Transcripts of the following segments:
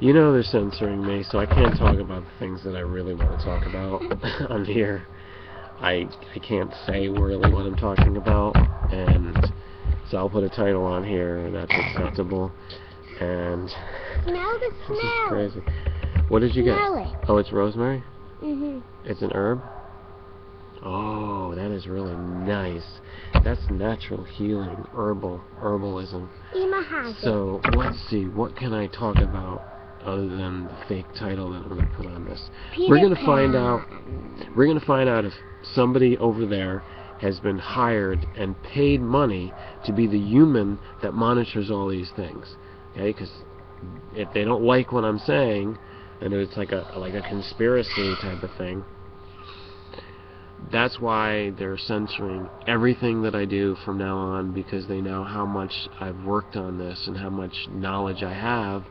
You know they're censoring me, so I can't talk about the things that I really want to talk about on here. I can't say really what I'm talking about, and so I'll put a title on here that's acceptable. And Smell the smell. This is crazy. What did you Smell get? it. Oh, it's rosemary? Mhm. It's an herb? Oh, that is really nice. That's natural healing, herbalism. Ema has So, let's see, what can I talk about other than the fake title that I'm going to put on this? We're going to find out if somebody over there has been hired and paid money to be the human that monitors all these things. Okay, because if they don't like what I'm saying, and it's like a conspiracy type of thing, that's why they're censoring everything that I do from now on, because they know how much I've worked on this and how much knowledge I have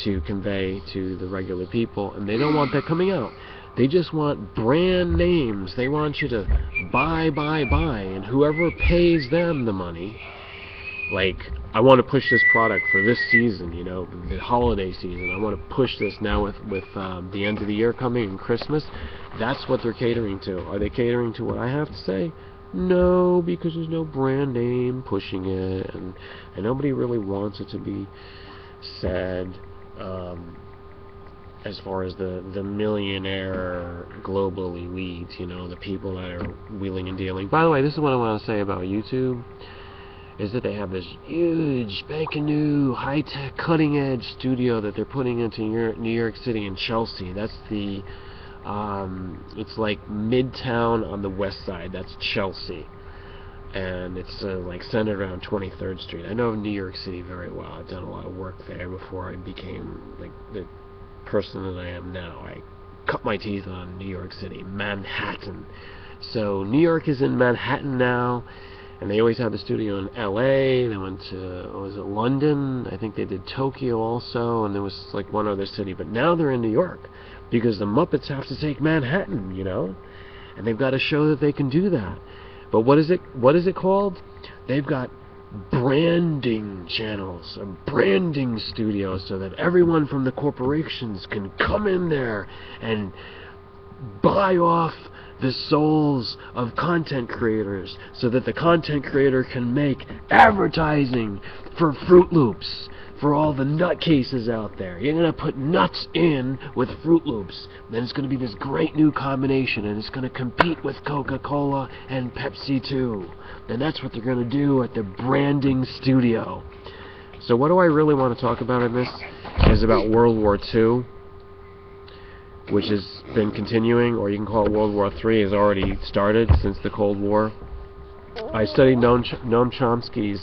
to convey to the regular people, and they don't want that coming out. They just want brand names. They want you to buy, and whoever pays them the money, like, I want to push this product for this season, you know, the holiday season. I want to push this now with the end of the year coming and Christmas. That's what they're catering to. Are they catering to what I have to say? No, because there's no brand name pushing it, and nobody really wants it to be said. As far as the millionaire global elite, you know, the people that are wheeling and dealing. By the way, this is what I want to say about YouTube, is that they have this huge, spanking new, high-tech, cutting-edge studio that they're putting into New York City and Chelsea. That's the, it's like Midtown on the west side. That's Chelsea. And it's like centered around 23rd Street. I know New York City very well. I've done a lot of work there before I became like the person that I am now. I cut my teeth on New York City, Manhattan. So New York is in Manhattan now, and they always have the studio in LA. They went to, was it London? I think they did Tokyo also, and there was like one other city. But now they're in New York because the Muppets have to take Manhattan, you know, and they've got to show that they can do that. But what is it called? They've got branding channels, a branding studio, so that everyone from the corporations can come in there and buy off the souls of content creators, so that the content creator can make advertising for Fruit Loops, for all the nutcases out there. You're going to put nuts in with Fruit Loops. Then it's going to be this great new combination, and it's going to compete with Coca-Cola and Pepsi too. And that's what they're going to do at the branding studio. So what do I really want to talk about in this is about World War II, which has been continuing, or you can call it World War III, has already started since the Cold War. I studied Noam Chomsky's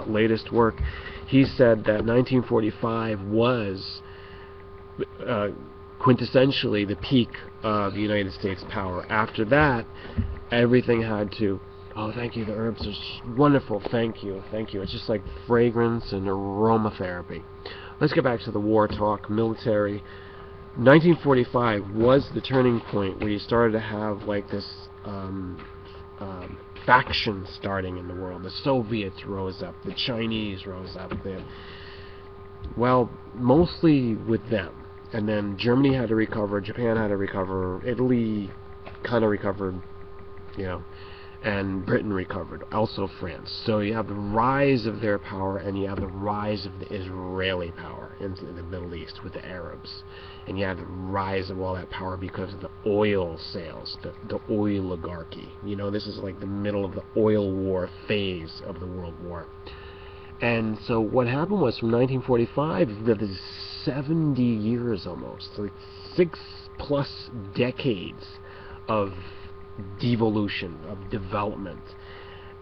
latest work. He said that 1945 was quintessentially the peak of United States power. After that, everything had to, oh, thank you, the herbs are wonderful, thank you. It's just like fragrance and aromatherapy. Let's get back to the war talk, military. 1945 was the turning point where you started to have like this faction starting in the world. The Soviets rose up, the Chinese rose up, well, mostly with them. And then Germany had to recover, Japan had to recover, Italy kind of recovered, you know, and Britain recovered, also France. So you have the rise of their power, and you have the rise of the Israeli power into the Middle East with the Arabs. And you have the rise of all that power because of the oil sales, the oligarchy. You know, this is like the middle of the oil war phase of the World War. And so what happened was, from 1945, there was 70 years almost, like 6+ decades of devolution, of development.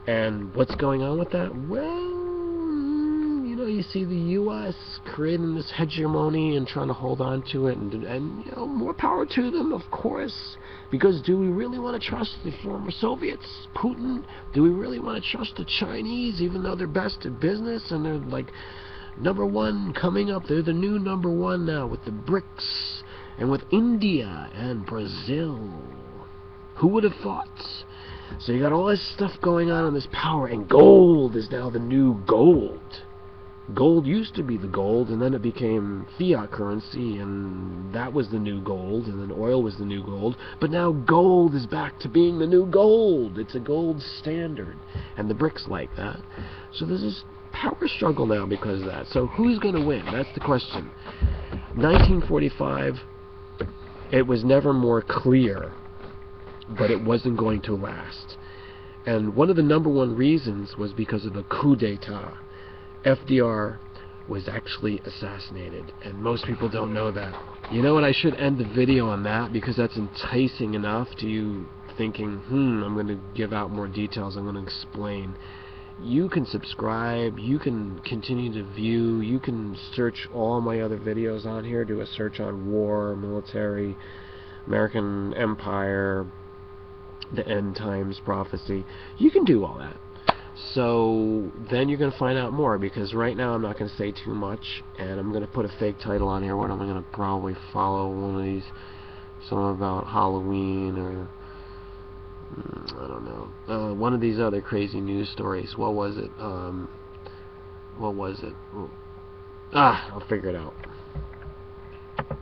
And what's going on with that? Well, you know, you see the U.S. creating this hegemony and trying to hold on to it, and you know, more power to them, of course, because do we really want to trust the former Soviets, Putin? Do we really want to trust the Chinese, even though they're best at business and they're like number one coming up? They're the new number one now with the BRICS and with India and Brazil. Who would have thought? So you got all this stuff going on this power, and gold is now the new gold. Gold used to be the gold, and then it became fiat currency, and that was the new gold, and then oil was the new gold. But now gold is back to being the new gold. It's a gold standard, and the BRICS like that. So there's this power struggle now because of that. So who's going to win? That's the question. 1945, it was never more clear, but it wasn't going to last. And one of the #1 reasons was because of the coup d'etat. FDR was actually assassinated, and most people don't know that. You know what, I should end the video on that, because that's enticing enough to you thinking, I'm going to give out more details, I'm going to explain. You can subscribe, you can continue to view, you can search all my other videos on here, do a search on war, military, American Empire, the end times prophecy. You can do all that. So then you're going to find out more, because right now I'm not going to say too much, and I'm going to put a fake title on here. What am I going to probably follow? One of these, something about Halloween, or I don't know, one of these other crazy news stories. What was it? I'll figure it out.